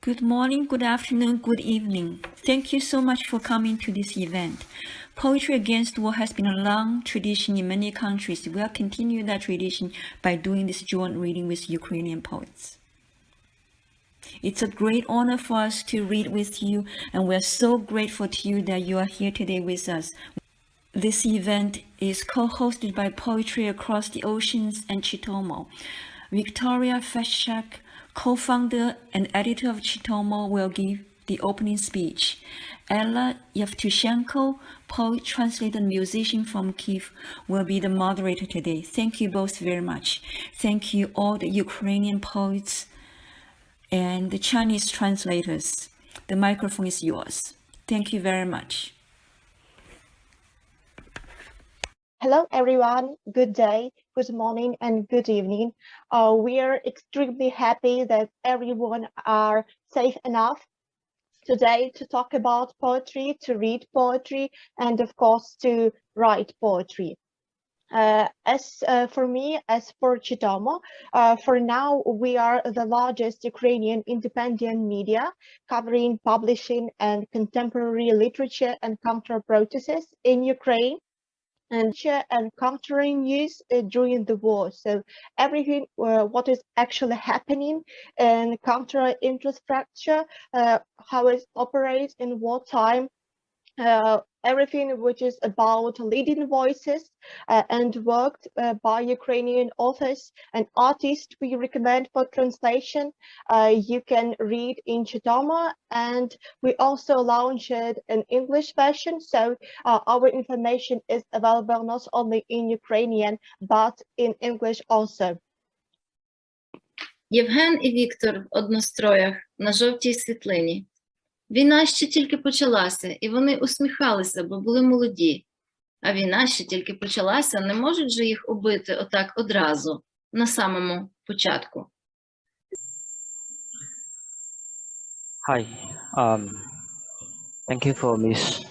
Good morning, good afternoon, good evening. Thank you so much for coming to this event. Poetry Against War has been a long tradition in many countries. We will continue that tradition by doing this joint reading with Ukrainian poets. It's a great honor for us to read with you, and we're so grateful to you that you are here today with us. This event is co-hosted by Poetry Across the Oceans and Chitomo. Victoria Feshak, co-founder and editor of Chitomo, will give the opening speech. Ella Yevtushenko, poet, translator, and musician from Kiev, will be the moderator today. Thank you both very much. Thank you all the Ukrainian poets and the Chinese translators. The microphone is yours. Thank you very much. Hello, everyone. Good day, good morning, and good evening. We are extremely happy that everyone are safe enough today to talk about poetry, to read poetry, and of course, to write poetry. As for me, as for Chitomo, for now, we are the largest Ukrainian independent media covering publishing and contemporary literature and counter processes in Ukraine, and countering news during the war. So everything what is actually happening in counter infrastructure, how it operates in wartime, everything which is about leading voices and worked by Ukrainian authors and artists we recommend for translation. You can read in Chitomo, and we also launched an English version, so our information is available not only in Ukrainian but in English also. Євген і Віктор в одностроях на жовтій світлині. Війна ще тільки почалася, і вони усміхалися, бо були молоді. А війна ще тільки почалася, не можуть же їх убити отак одразу, на самому початку. Hi, thank you for Miss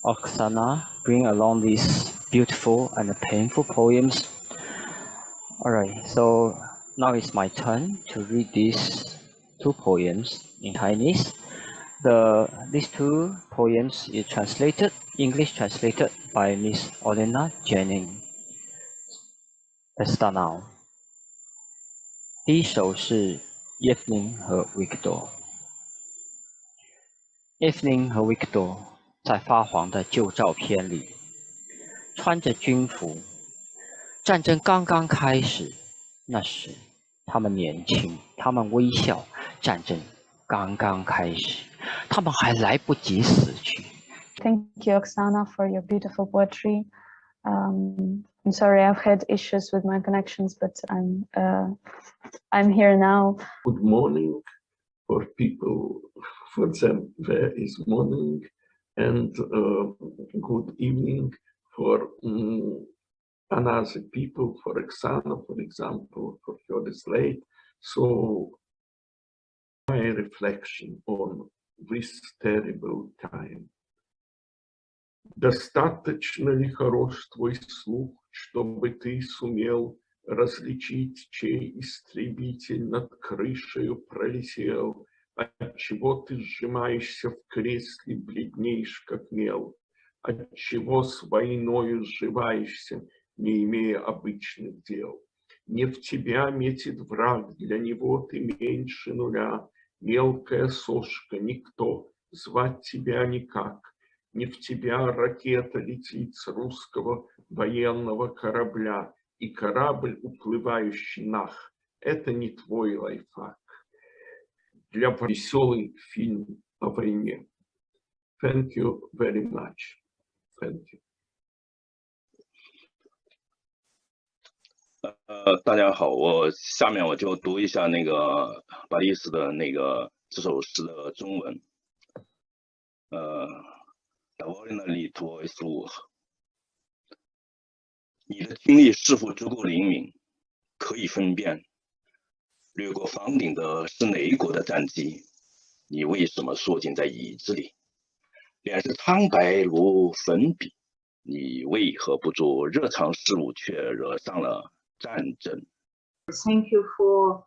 Oksana bringing along these beautiful and painful poems. Alright, so now it's my turn to read these two poems in Chinese. These two poems is translated, English translated by Miss Olena Jennings. Let's start now. 第一首是 Evening 和 Victor。 Evening 和 Victor 在发黄的旧照片里，穿着军服。战争刚刚开始，那时他们年轻，他们微笑。战争刚刚开始，他们还来不及死去。 Thank you, Oksana, for your beautiful poetry. I'm sorry, I've had issues with my connections, but I'm here now. Good morning for people. For them, there is morning, and good evening for another people. For example, for her is late. So my reflection on this terrible time. Достаточно ли хорош твой слух, чтобы ты сумел различить, чей истребитель над крышею пролетел? Отчего ты сжимаешься в кресле, бледнеешь, как мел? Отчего с войною сживаешься, не имея обычных дел? Не в тебя метит враг, для него ты меньше нуля. Мелкая сошка, никто, звать тебя никак. Не в тебя ракета летит с русского военного корабля, и корабль, уплывающий нах, это не твой лайфхак. Для веселый фильм о войне. Thank you very much. Thank you. 大家好，下面我就读一下那个巴利斯的这首诗的中文。Довольно ли твой слух？ 你的听力是否足够灵敏，可以分辨掠过房顶的是哪一国的战机？你为什么缩进在椅子里？脸是苍白如粉笔，你为何不做日常事务，却惹上了战争？ Thank you for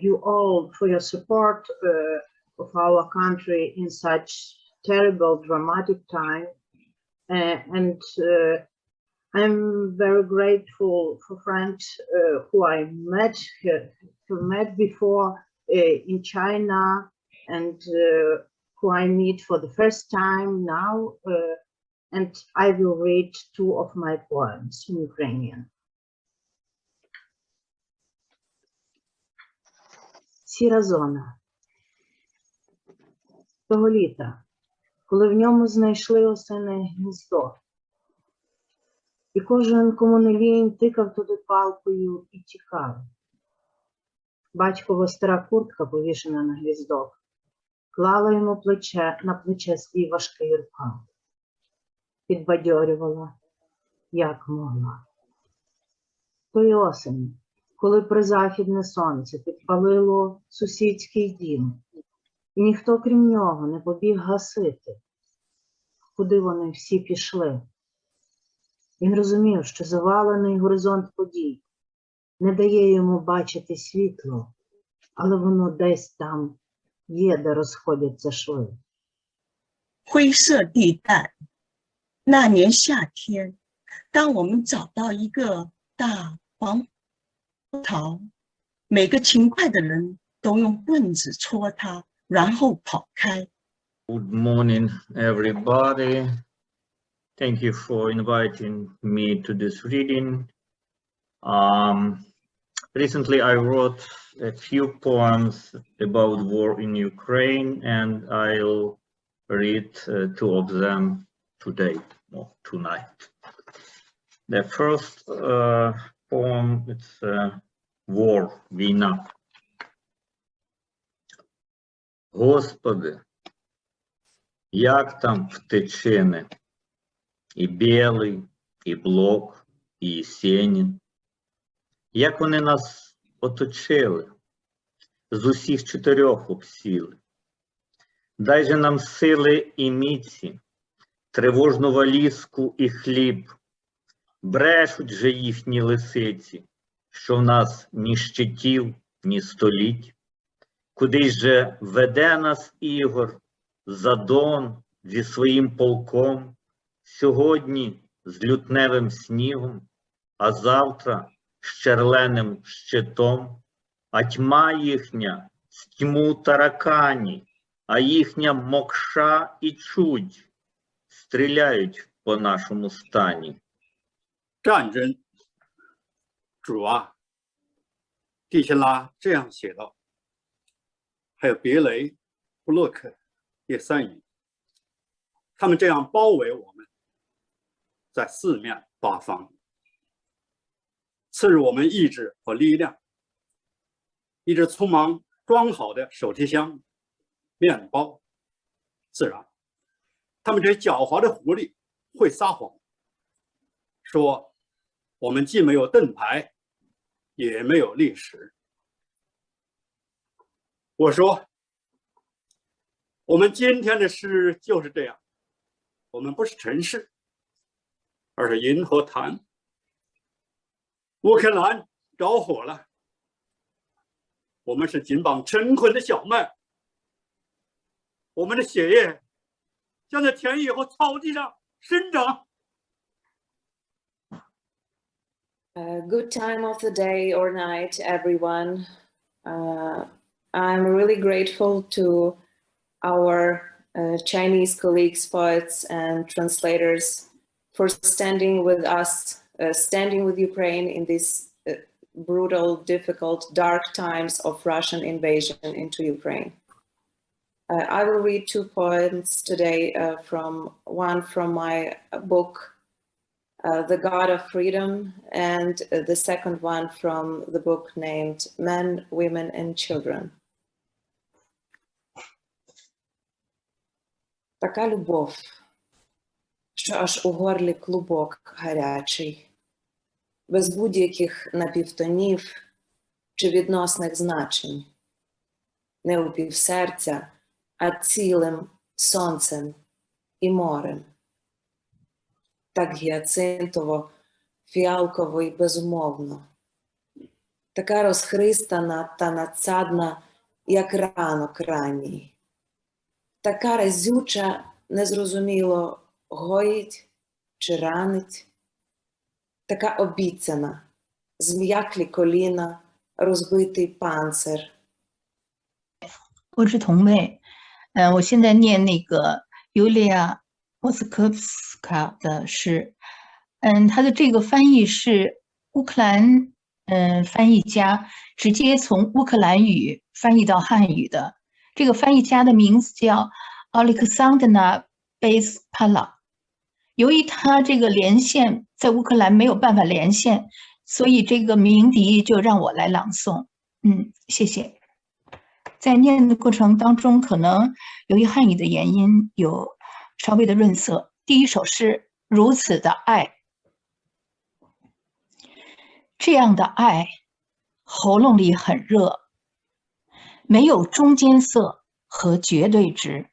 you all for your support of our country in such terrible, dramatic time. And I'm very grateful for friends who I met before in China, and who I meet for the first time now. And I will read two of my poems in Ukrainian. Сіра зона. Того літа, коли в ньому знайшли осине гніздо, і кожен, кому не лінь, тикав туди палкою і тікав. Батькова стара куртка, повішена на гвіздок, клала йому на плече свій важкий рукав, підбадьорювала, як могла. Тої осені, коли призахідне сонце підпалило сусідський дім, і ніхто, крім нього, не побіг гасити, куди вони всі пішли. Він розумів, що завалений горизонт подій не дає йому бачити світло, але воно десь там є, де розходяться шви. 灰色地带，那年夏天，当我们找到一个大黄桃，每个勤快的人都用棍子戳它，然后跑开。 Good morning, everybody. Thank you for inviting me to this reading. Recently, I wrote a few poems about war in Ukraine, and I'll read two of them today or tonight. The first poem, it's War, війна. Господи, як там втечини? І Білий, і Блок, і Єсенін. Як вони нас оточили, з усіх чотирьох обсіли. Дай же нам сили і міці, тривожну валізку і хліб. Брешуть же їхні лисиці, що в нас ні щитів, ні століть. Кудись же веде нас Ігор, Задон зі своїм полком, сьогодні з лютневим снігом, а завтра з черленим щитом, а тьма їхня з тьму таракані, а їхня мокша і чудь стріляють по нашому стані. 战争，主啊，蒂切拉这样写道，还有别雷、布洛克、叶三影，他们这样包围我们，在四面八方，赐予我们意志和力量。一直匆忙装好的手提箱、面包，自然，他们这狡猾的狐狸会撒谎，说我们既没有盾牌，也没有历史。我说，我们今天的诗就是这样，我们不是城市，而是银河潭。乌克兰着火了，我们是紧绑成捆的小麦，我们的血液将在田野和草地上生长。 Good time of the day or night, everyone. I'm really grateful to our Chinese colleagues, poets and translators for standing with us, standing with Ukraine in these brutal, difficult, dark times of Russian invasion into Ukraine. I will read two poems today, one from my book, The God of Freedom, and the second one from the book named Men, Women and Children. Така любов, що аж у горлі клубок гарячий, без будь-яких напівтонів чи відносних значень, не у півсерця, а цілим сонцем і морем. Так гіацинтово, фіалково і безумовно, така розхристана та надсадна, як ранок ранній, така разюча, незрозуміло, гоїть чи ранить, така обіцяна, зм'яклі коліна, розбитий панцир. 波之同类，我现在念那个尤利亚·莫斯科斯卡的诗，他的这个翻译是乌克兰翻译家直接从乌克兰语翻译到汉语的。这个翻译家的名字叫Oleksandra Bezpala。由于他这个连线在乌克兰没有办法连线，所以这个鸣笛就让我来朗诵。谢谢。在念的过程当中，可能由于汉语的原因有稍微的润色。第一首是如此的爱，这样的爱，喉咙里很热，没有中间色和绝对值，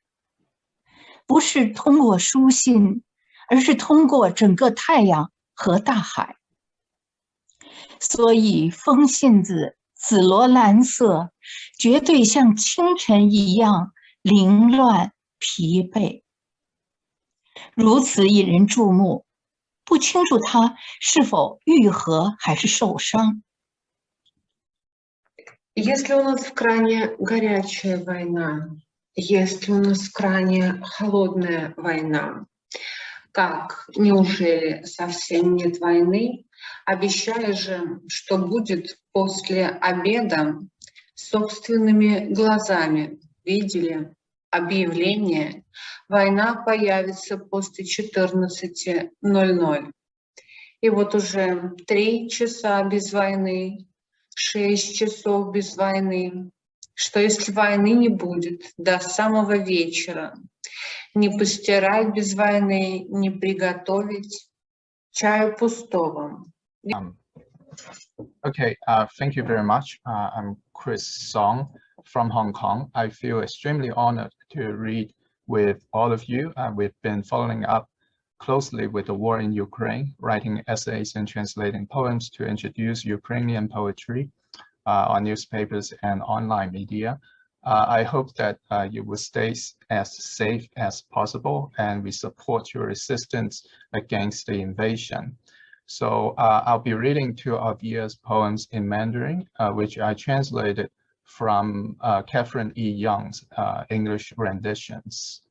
不是通过书信，而是通过整个太阳和大海。所以风信子紫罗兰色，绝对像清晨一样凌乱疲惫，如此引人注目，不清楚它是否愈合还是受伤。Если у нас в крайне горячая война, если у нас в крайне холодная война, как, неужели совсем нет войны? Обещая же, что будет после обеда, собственными глазами видели объявление, война появится после 14:00. И вот уже 3 часа без войны, 6 часов без войны. Что если войны не будет до самого вечера? Не постирать без войны, не приготовить чаю пустого. Okay, thank you very much. I'm Chris Song from Hong Kong. I feel extremely honored to read with all of you. We've been following up closely with the war in Ukraine, writing essays and translating poems to introduce Ukrainian poetry on newspapers and online media. I hope that you will stay as safe as possible, and we support your resistance against the invasion. So I'll be reading 2 of Yia's poems in Mandarin, which I translated from Catherine E. Young's English renditions.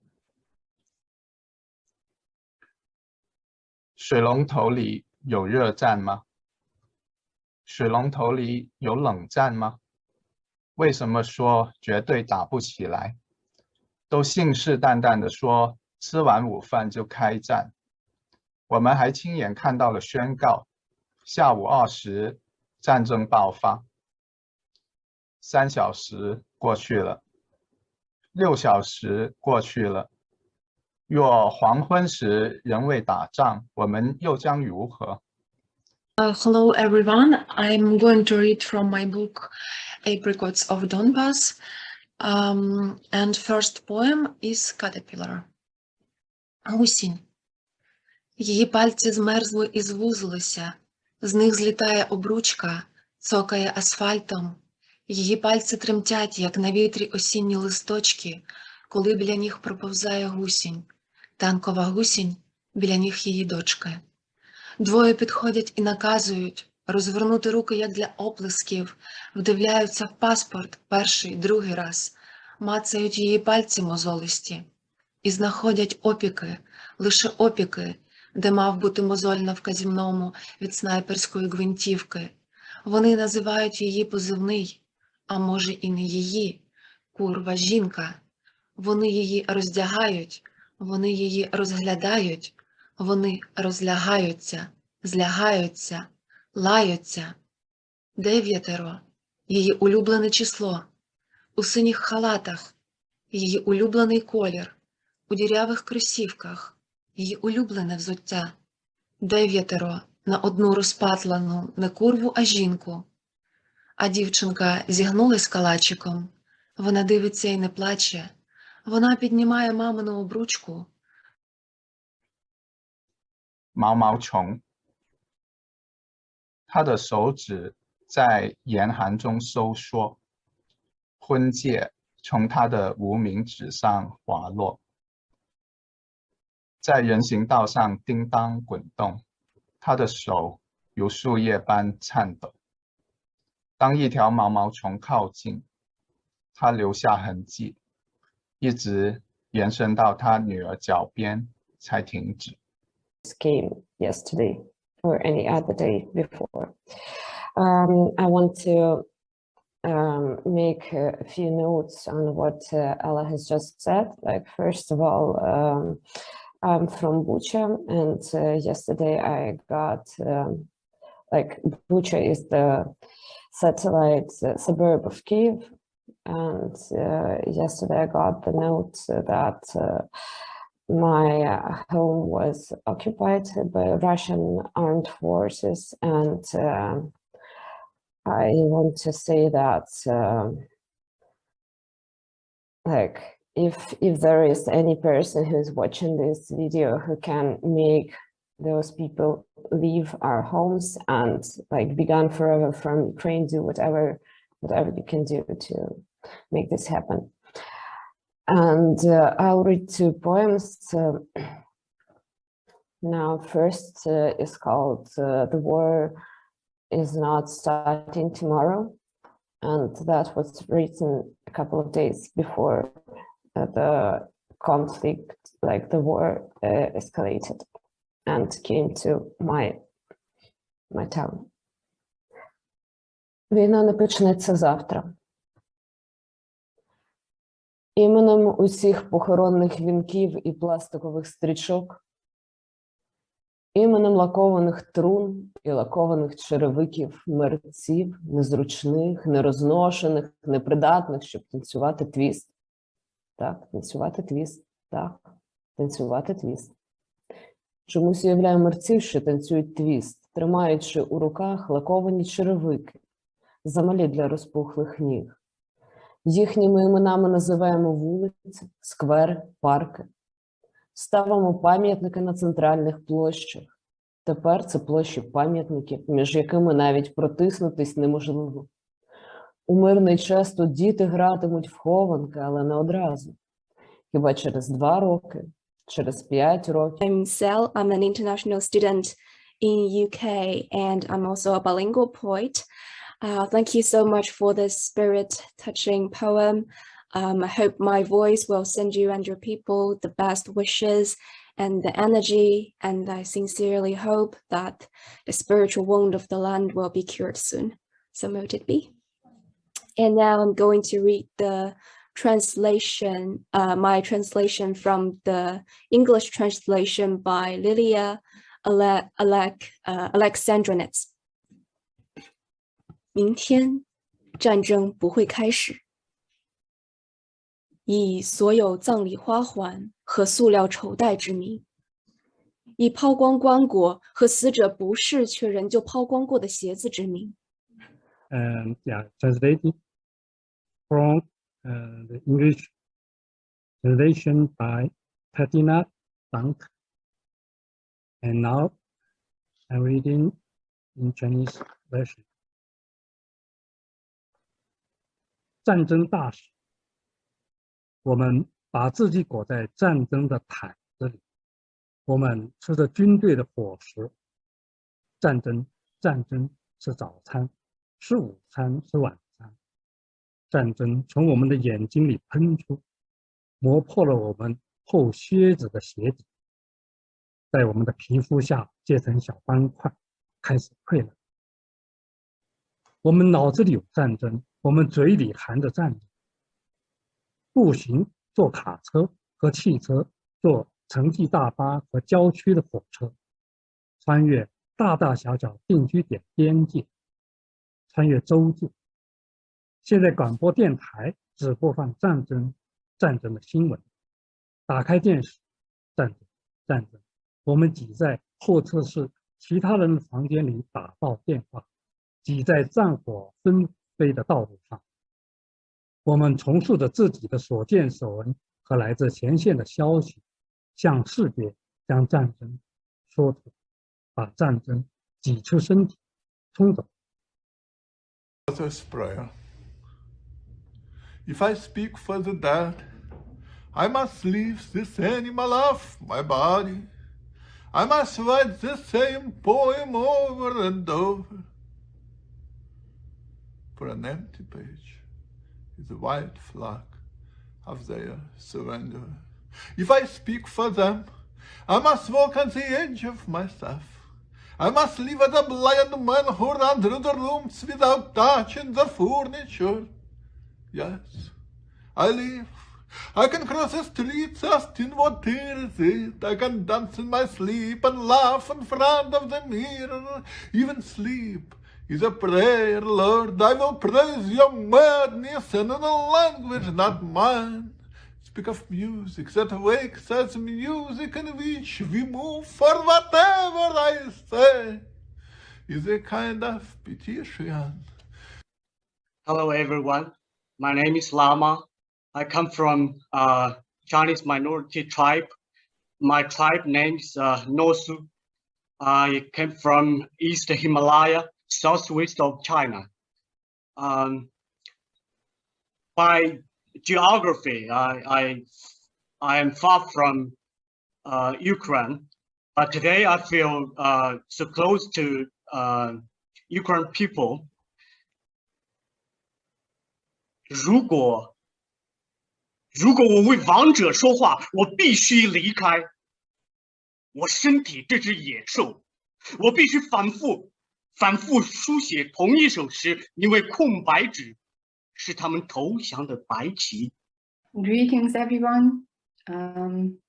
水龙头里有热战吗？水龙头里有冷战吗？为什么说绝对打不起来？都信誓旦旦地说吃完午饭就开战。我们还亲眼看到了宣告，下午2时战争爆发。3小时过去了，6小时过去了。若黄昏时仍未打仗，我们又将如何？ Hello everyone, I'm going to read from my book Apricots of Donbass, and first poem is Caterpillar. Гусінь. Її пальці змерзли і звузилися, з них злітає обручка, цокає асфальтом. Її пальці тремтять, як на вітрі осінні листочки, коли біля ніг проповзає гусінь. Танкова гусінь, біля ніг її дочки. Двоє підходять і наказують розвернути руки, як для оплесків, вдивляються в паспорт перший, другий раз, мацають її пальці мозолисті і знаходять опіки, лише опіки, де мав бути мозоль на вказівному від снайперської гвинтівки. Вони називають її позивний, а може і не її, курва жінка. Вони її роздягають, вони її розглядають, вони розлягаються, злягаються, лаються. 9 – її улюблене число. У синіх халатах – її улюблений колір. У дірявих кросівках – її улюблене взуття. 9 на одну розпатлану не курву, а жінку. А дівчинка зігнулась калачиком. Вона дивиться і не плаче. Вона піднімає мамину обручку. 毛毛虫，他的手指在严寒中收缩，婚戒从他的无名指上滑落，在人行道上叮当滚动，他的手如树叶般颤抖。当一条毛毛虫靠近，他留下痕迹，一直延伸到他女儿脚边才停止。Came yesterday or any other day before. I want to make a few notes on what Ella has just said. Like, first of all, I'm from Bucha, and yesterday I got like Bucha is the satellite suburb of Kyiv, and yesterday I got the note that my home was occupied by Russian armed forces, and I want to say that like if there is any person who's watching this video who can make those people leave our homes and like be gone forever from Ukraine, do whatever you can do to make this happen. And I'll read two poems. Now, first is called The War is Not Starting Tomorrow, and that was written a couple of days before the conflict, like the war, escalated and came to my town. Війна не почнеться завтра. Іменем усіх похоронних вінків і пластикових стрічок, іменем лакованих трун і лакованих черевиків, мерців, незручних, нерозношених, непридатних, щоб танцювати твіст. Так, танцювати твіст. Так, танцювати твіст. Чомусь уявляю мерців, що танцюють твіст, тримаючи у руках лаковані черевики, замалі для розпухлих ніг. Їхніми іменами називаємо вулиці, сквери, парки. Ставимо пам'ятники на центральних площах. Тепер це площі пам'ятників, між якими навіть протиснутись неможливо. У мирний час тут діти гратимуть в хованки, але не одразу. Хіба через 2 роки, через 5 років. I'm Sel. I'm an international student in UK, and I'm also a bilingual poet. Thank you so much for this spirit-touching poem. I hope my voice will send you and your people the best wishes and the energy, and I sincerely hope that the spiritual wound of the land will be cured soon. So mote it be. And now I'm going to read the translation, my translation from the English translation by Lilia Alexandrinets. 明天战争不会开始，以所有葬礼花环和塑料绸带之名，以抛光棺椁和死者不是却仍旧抛光过的鞋子之名。Translated from the English translation by Tatina Dunk, and now I'm reading in Chinese version. 战争大使，我们把自己裹在战争的毯子里，我们吃着军队的伙食。战争是早餐，是午餐，是晚餐。战争从我们的眼睛里喷出，磨破了我们厚靴子的鞋底，在我们的皮肤下结成小斑块，开始溃烂。我们脑子里有战争，我们嘴里含着战争。步行坐卡车和汽车，坐城际大巴和郊区的火车，穿越大大小小定居点边界，穿越州界。现在广播电台只播放战争的新闻，打开电视，战争。我们挤在候车室其他人的房间里打报电话，挤在战火纷飞的道路上。我们重塑着自己的所见所闻和来自前线的消息，向世界将战争说出，把战争挤出身体，冲走。Let us pray. If I speak for the dead, I must leave this animal off my body. I must write the same poem over and over. For an empty page is a white flag of their surrender. If I speak for them, I must walk on the edge of myself. I must live as a blind man who runs through the rooms without touching the furniture. Yes, I live. I can cross the streets asking what is it. I can dance in my sleep and laugh in front of the mirror. Even sleep is a prayer, Lord. I will praise your madness and in a language not mine. Speak of music that wakes as music in which we move, for whatever I say is a kind of petition. Hello everyone, my name is Lama. I come from Chinese minority tribe. My tribe name is Nosu. I came from East Himalaya, southwest of China. By geography, I am far from Ukraine, but today I feel so close to Ukrainian people. 如果我为王者说话，我必须离开。我身体这只野兽，我必须反复书写同一首诗，因为空白纸是他们投降的白旗。Greetings, everyone.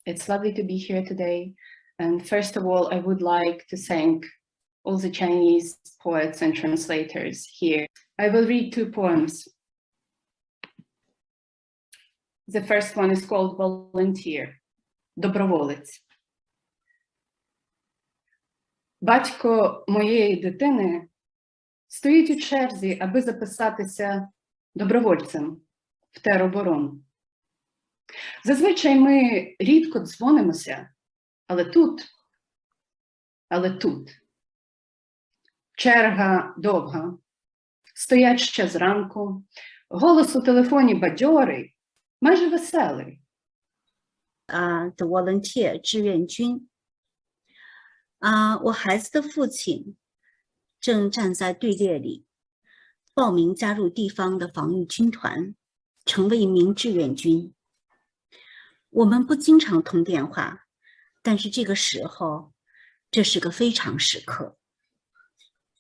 It's lovely to be here today. And first of all, I would like to thank all the Chinese poets and translators here. I will read two poems. The first one is called Volunteer, Доброволець. Батько моєї дитини стоїть у черзі, аби записатися добровольцем в тероборону. Зазвичай ми рідко дзвонимося, але тут черга довга, стоять ще зранку, голос у телефоні бадьорий, майже веселий. The volunteer 志愿军。我孩子的父亲正站在队列里，报名加入地方的防御军团，成为一名志愿军。我们不经常通电话，但是这个时候，这是个非常时刻。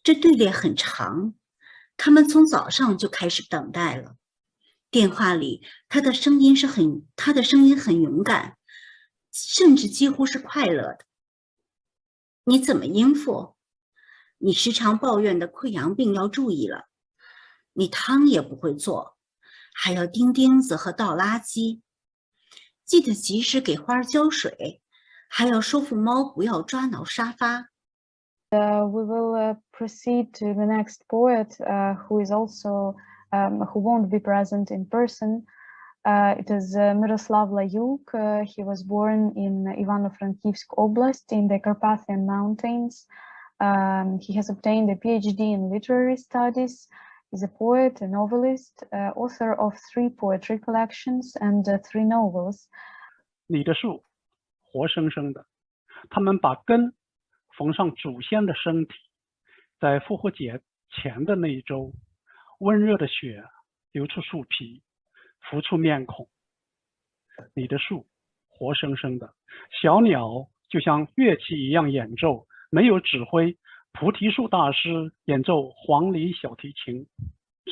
这队列很长，他们从早上就开始等待了。电话里，他的声音很勇敢，甚至几乎是快乐的。你怎么应付？你时常抱怨的溃疡病要注意了。你汤也不会做，还要钉钉子和倒垃圾。记得及时给花浇水，还要说服猫不要抓挠沙发。We will proceed to the next poet, who is also who won't be present in person. It is Miroslav Layuk. He was born in Ivano-Frankivsk Oblast in the Carpathian Mountains. He has obtained a PhD in literary studies. He's a poet, a novelist, author of 3 poetry collections and 3 novels. 你的树，活生生的，他们把根缝上祖先的身体，在复活节前的那一周，温热的雪流出树皮，浮出面孔。你的树，活生生的，小鸟就像乐器一样演奏，没有指挥。菩提树大师演奏黄鹂小提琴，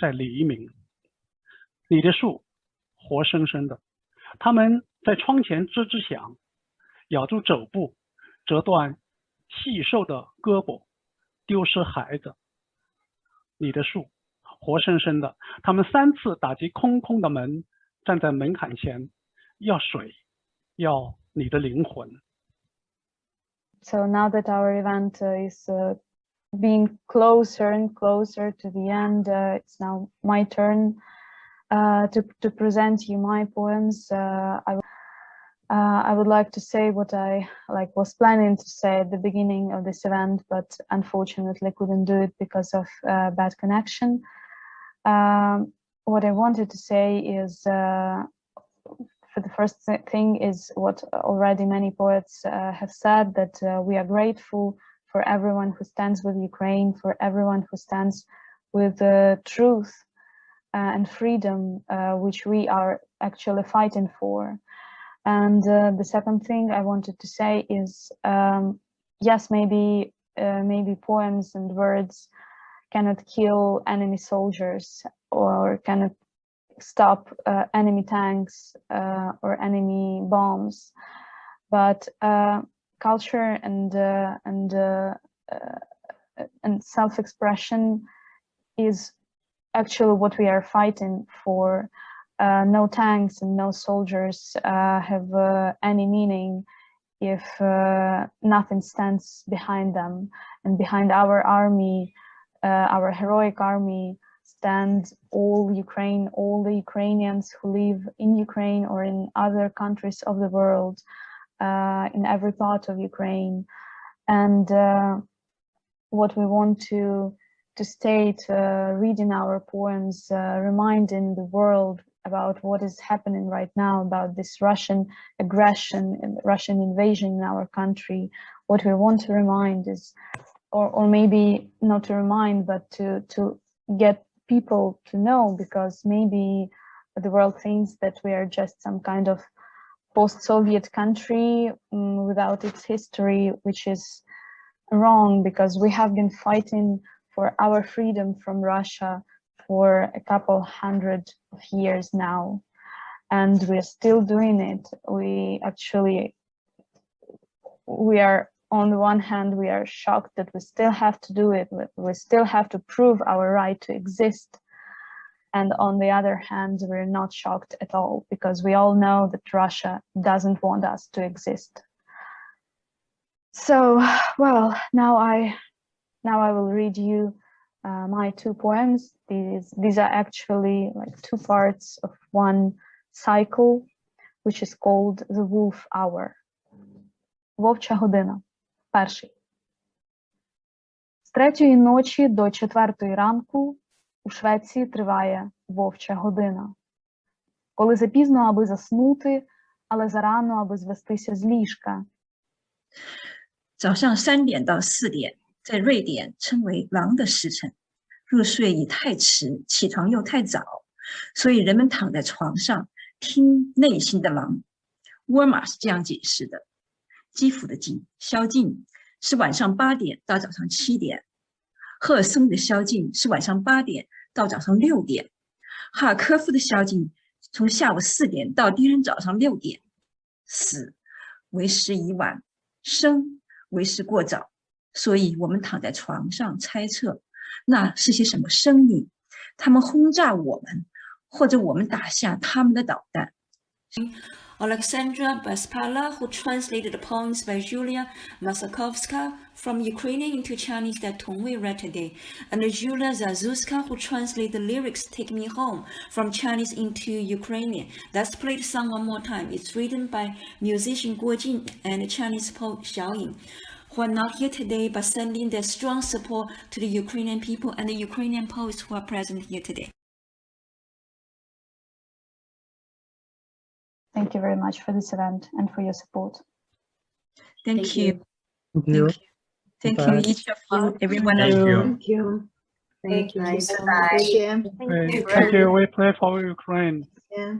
在黎明。你的树，活生生的，他们在窗前吱吱响，咬住肘部，折断细瘦的胳膊，丢失孩子。你的树，活生生的，他们3次打击空空的门，站在门槛前，要水，要你的灵魂。So now that our event is being closer and closer to the end, it's now my turn to present you my poems. I would like to say what I was planning to say at the beginning of this event, but unfortunately couldn't do it because of bad connection. what I wanted to say is, for the first thing is what already many poets have said, that we are grateful for everyone who stands with Ukraine, for everyone who stands with truth and freedom, which we are actually fighting for. And the second thing I wanted to say is, yes, maybe poems and words cannot kill enemy soldiers or cannot stop enemy tanks or enemy bombs, but culture and self-expression is actually what we are fighting for. No tanks and no soldiers have any meaning if nothing stands behind them. And behind our army, our heroic army, stand all the Ukrainians who live in Ukraine or in other countries of the world, in every part of Ukraine. And what we want to state, reading our poems, reminding the world about what is happening right now, about this Russian aggression and Russian invasion in our country. What we want to remind is, or maybe not to remind, but to get people to know, because maybe the world thinks that we are just some kind of post-Soviet country without its history, which is wrong, because we have been fighting for our freedom from Russia for a couple hundred of years now, and we're still doing it. We are, on the one hand, we are shocked that we still have to do it. We still have to prove our right to exist. And on the other hand, we're not shocked at all, because we all know that Russia doesn't want us to exist. So, well, now I will read you my two poems. These are actually like two parts of one cycle, which is called The Wolf Hour. Вовча година. Перший. З 3-ї ночі до 4-ї ранку у Швеції триває вовча година. Коли запізно, аби заснути, але зарано, аби звестися з ліжка. 早上3点到4点，在瑞典称为狼的时辰。入睡已太迟，起床又太早，所以人们躺在床上听内心的狼。沃尔玛是这样解释的：基辅的宵禁是晚上8点到早上7点，赫尔松的宵禁是晚上8点到早上6点，哈尔科夫的宵禁从下午4点到第二天早上6点。死为时已晚，生为时过早，所以我们躺在床上猜测那是些什么声音，他们轰炸我们，或者我们打下他们的导弹。Alexandra Bespala, who translated the poems by Julia Masakovska from Ukrainian into Chinese that Tongwei read today, and Julia Zazuska, who translated the lyrics Take Me Home from Chinese into Ukrainian. Let's play the song one more time. It's written by musician Guo Jin and Chinese poet Xiao Ying, who are not here today but sending their strong support to the Ukrainian people and the Ukrainian poets who are present here today. Thank you very much for this event and for your support. Thank you. Thank you. Thank you, each of you, every one of you. Thank you. Thank you so Bye. much. Thank you. Thank you. We pray for Ukraine. Yeah.